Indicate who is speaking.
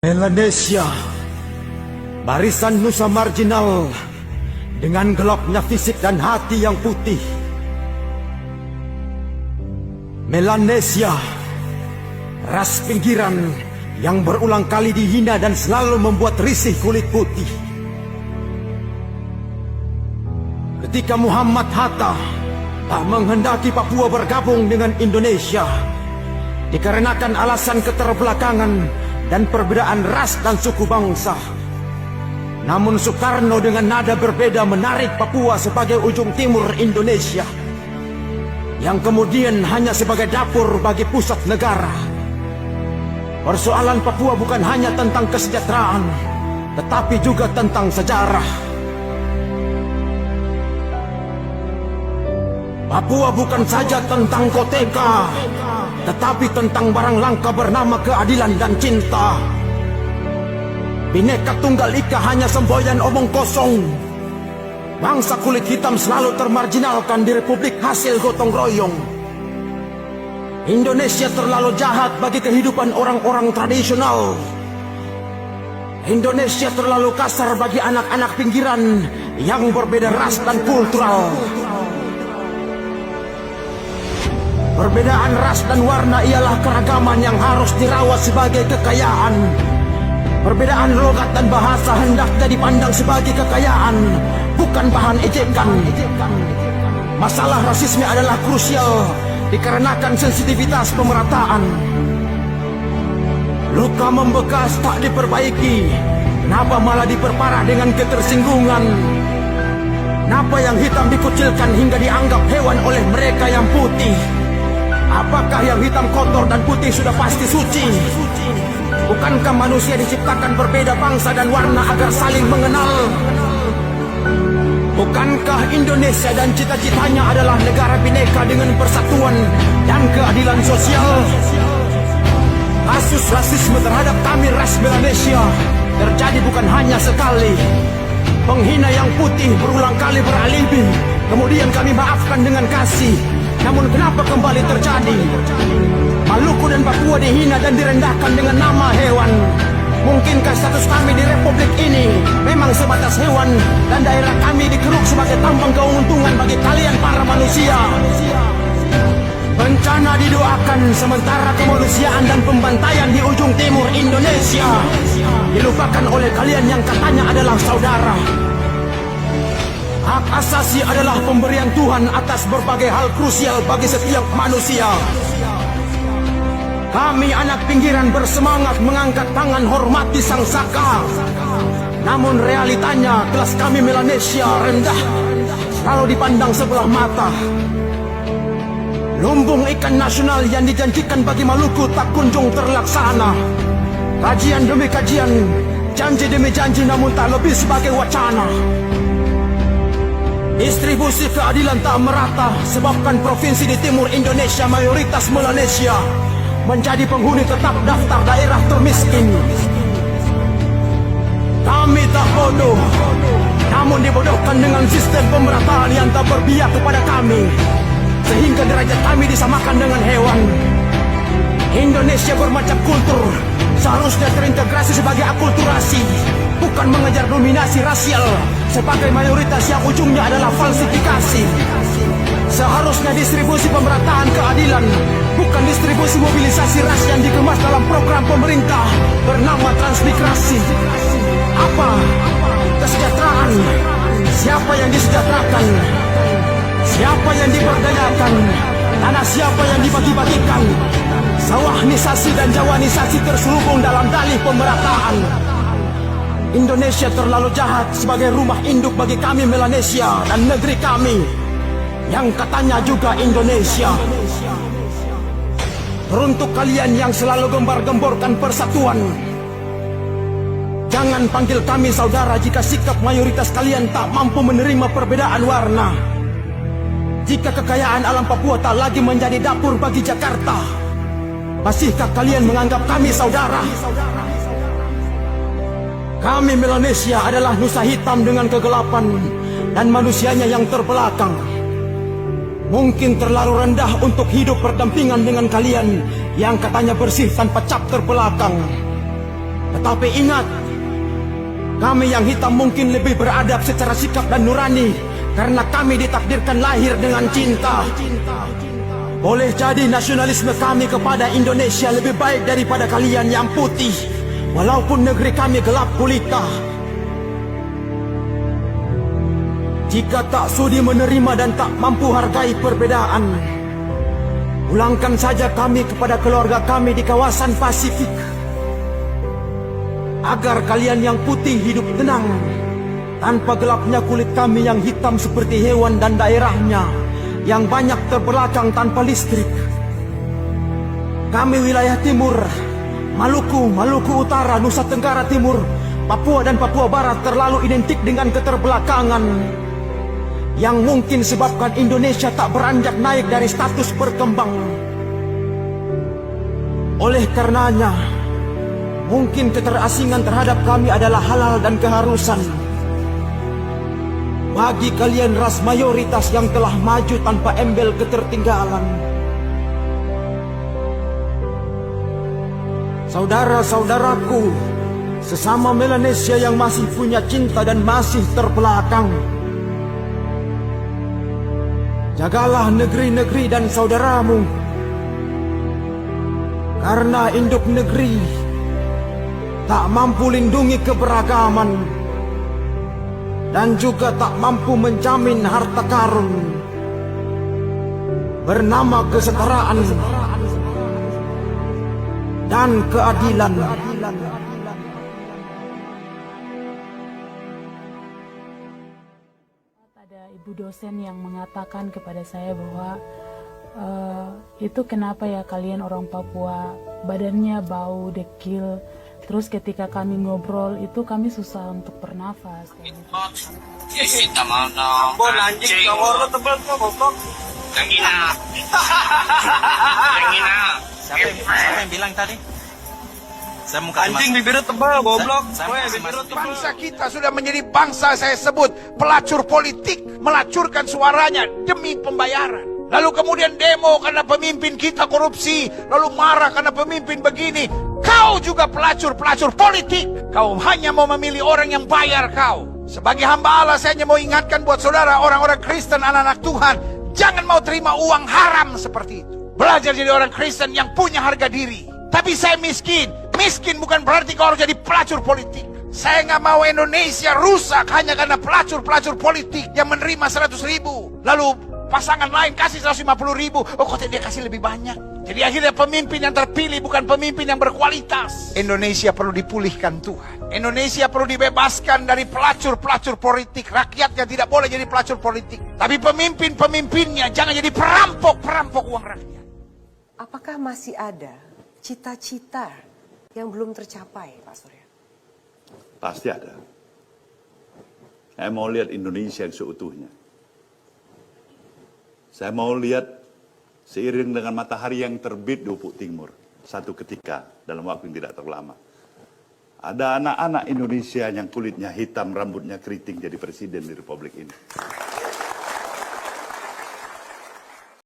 Speaker 1: Melanesia, barisan nusa marginal dengan gelapnya fisik dan hati yang putih. Melanesia, ras pinggiran yang berulang kali dihina dan selalu membuat risih kulit putih. Ketika Muhammad Hatta tak menghendaki Papua bergabung dengan Indonesia dikarenakan alasan keterbelakangan dan perbedaan ras dan suku bangsa, namun Soekarno dengan nada berbeda menarik Papua sebagai ujung timur Indonesia yang kemudian hanya sebagai dapur bagi pusat negara. Persoalan Papua bukan hanya tentang kesejahteraan, tetapi juga tentang sejarah. Papua bukan saja tentang koteka, tetapi tentang barang langka bernama keadilan dan cinta. Bhinneka Tunggal Ika hanya semboyan omong kosong. Bangsa kulit hitam selalu termarginalkan di republik hasil gotong royong. Indonesia terlalu jahat bagi kehidupan orang-orang tradisional. Indonesia terlalu kasar bagi anak-anak pinggiran yang berbeda ras dan kultural. Perbedaan ras dan warna ialah keragaman yang harus dirawat sebagai kekayaan. Perbedaan logat dan bahasa hendaknya dipandang sebagai kekayaan, bukan bahan ejekan. Masalah rasisme adalah krusial dikarenakan sensitivitas pemerataan. Luka membekas tak diperbaiki, kenapa malah diperparah dengan ketersinggungan? Kenapa yang hitam dikucilkan hingga dianggap hewan oleh mereka yang putih? Apakah yang hitam kotor dan putih sudah pasti suci? Bukankah manusia diciptakan berbeda bangsa dan warna agar saling mengenal? Bukankah Indonesia dan cita-citanya adalah negara bineka dengan persatuan dan keadilan sosial? Kasus rasisme terhadap kami ras Melanesia terjadi bukan hanya sekali. Penghina yang putih berulang kali beralibi, kemudian kami maafkan dengan kasih. Namun kenapa kembali terjadi? Maluku dan Papua dihina dan direndahkan dengan nama hewan. Mungkinkah status kami di republik ini memang sebatas hewan dan daerah kami dikeruk sebagai tambang keuntungan bagi kalian para manusia? Bencana didoakan sementara kemanusiaan dan pembantaian di ujung timur Indonesia dilupakan oleh kalian yang katanya adalah saudara. Hak asasi adalah pemberian Tuhan atas berbagai hal krusial bagi setiap manusia. Kami anak pinggiran bersemangat mengangkat tangan hormati Sang Saka. Namun realitanya kelas kami Melanesia rendah, selalu dipandang sebelah mata. Lumbung ikan nasional yang dijanjikan bagi Maluku tak kunjung terlaksana. Kajian demi kajian, janji demi janji, namun tak lebih sebagai wacana. Distribusi keadilan tak merata sebabkan provinsi di timur Indonesia mayoritas Melanesia menjadi penghuni tetap daftar daerah termiskin. Kami tak bodoh, namun dibodohkan dengan sistem pemerataan yang tak berpihak kepada kami, sehingga derajat kami disamakan dengan hewan. Indonesia bermacam kultur, seharusnya terintegrasi sebagai akulturasi, bukan mengejar dominasi rasial sebagai mayoritas yang ujungnya adalah falsifikasi. Seharusnya distribusi pemerataan keadilan, bukan distribusi mobilisasi ras yang dikemas dalam program pemerintah bernama transmigrasi. Apa? Kesejahteraan. Siapa yang disejahterakan? Siapa yang diperdayakan? Tanah siapa yang dibagi-bagikan? Sawahnisasi dan jawanisasi terselubung dalam dalih pemerataan. Indonesia terlalu jahat sebagai rumah induk bagi kami Melanesia dan negeri kami yang katanya juga Indonesia. Teruntuk kalian yang selalu gembar-gemborkan persatuan, jangan panggil kami saudara jika sikap mayoritas kalian tak mampu menerima perbedaan warna. Jika kekayaan alam Papua tak lagi menjadi dapur bagi Jakarta, masihkah kalian menganggap kami saudara? Kami Melanesia adalah nusa hitam dengan kegelapan dan manusianya yang terbelakang. Mungkin terlalu rendah untuk hidup berdampingan dengan kalian yang katanya bersih tanpa cap terbelakang. Tetapi ingat, kami yang hitam mungkin lebih beradab secara sikap dan nurani, karena kami ditakdirkan lahir dengan cinta. Boleh jadi nasionalisme kami kepada Indonesia lebih baik daripada kalian yang putih, walaupun negeri kami gelap gulita. Jika tak sudi menerima dan tak mampu hargai perbedaan, pulangkan saja kami kepada keluarga kami di kawasan Pasifik, agar kalian yang putih hidup tenang tanpa gelapnya kulit kami yang hitam seperti hewan dan daerahnya yang banyak terbelakang tanpa listrik. Kami wilayah timur, Maluku Utara, Nusa Tenggara Timur, Papua dan Papua Barat terlalu identik dengan keterbelakangan yang mungkin sebabkan Indonesia tak beranjak naik dari status berkembang. Oleh karenanya, mungkin keterasingan terhadap kami adalah halal dan keharusan. Bagi kalian ras mayoritas yang telah maju tanpa embel ketertinggalan, saudara-saudaraku, sesama Melanesia yang masih punya cinta dan masih terbelakang, jagalah negeri-negeri dan saudaramu, karena induk negeri tak mampu lindungi keberagaman dan juga tak mampu menjamin harta karun bernama kesetaraan dan keadilan.
Speaker 2: Ada ibu dosen yang mengatakan kepada saya bahwa itu kenapa ya kalian orang Papua badannya bau, dekil. Terus ketika kami ngobrol itu kami susah untuk bernafas.
Speaker 3: Kita mana? Bon anjing nomor lo tebel tuh goblok. Yang ina. Yang ina.
Speaker 4: Siapa yang bilang tadi? Saya muka
Speaker 3: anjing bibirnya tebal goblok.
Speaker 5: Bangsa kita sudah menjadi bangsa saya sebut pelacur politik, melacurkan suaranya demi pembayaran. Lalu kemudian demo karena pemimpin kita korupsi, lalu marah karena pemimpin begini. Kau juga pelacur politik. Kau hanya mau memilih orang yang bayar kau. Sebagai hamba Allah, saya hanya mau ingatkan buat saudara, orang-orang Kristen, anak-anak Tuhan, jangan mau terima uang haram seperti itu. Belajar jadi orang Kristen yang punya harga diri. Tapi saya miskin. Miskin bukan berarti kau harus jadi pelacur politik. Saya nggak mau Indonesia rusak hanya karena pelacur politik yang menerima 100.000. Lalu pasangan lain kasih 150.000. Oh, kok dia kasih lebih banyak? Jadi akhirnya pemimpin yang terpilih bukan pemimpin yang berkualitas. Indonesia perlu dipulihkan Tuhan. Indonesia perlu dibebaskan dari pelacur politik. Rakyatnya tidak boleh jadi pelacur politik. Tapi pemimpinnya jangan jadi perampok uang rakyat.
Speaker 6: Apakah masih ada cita-cita yang belum tercapai, Pak Surya?
Speaker 7: Pasti ada. Saya mau lihat Indonesia yang seutuhnya. Saya mau lihat seiring dengan matahari yang terbit di ufuk timur, satu ketika dalam waktu yang tidak terlalu lama, ada anak-anak Indonesia yang kulitnya hitam, rambutnya keriting jadi presiden di Republik ini.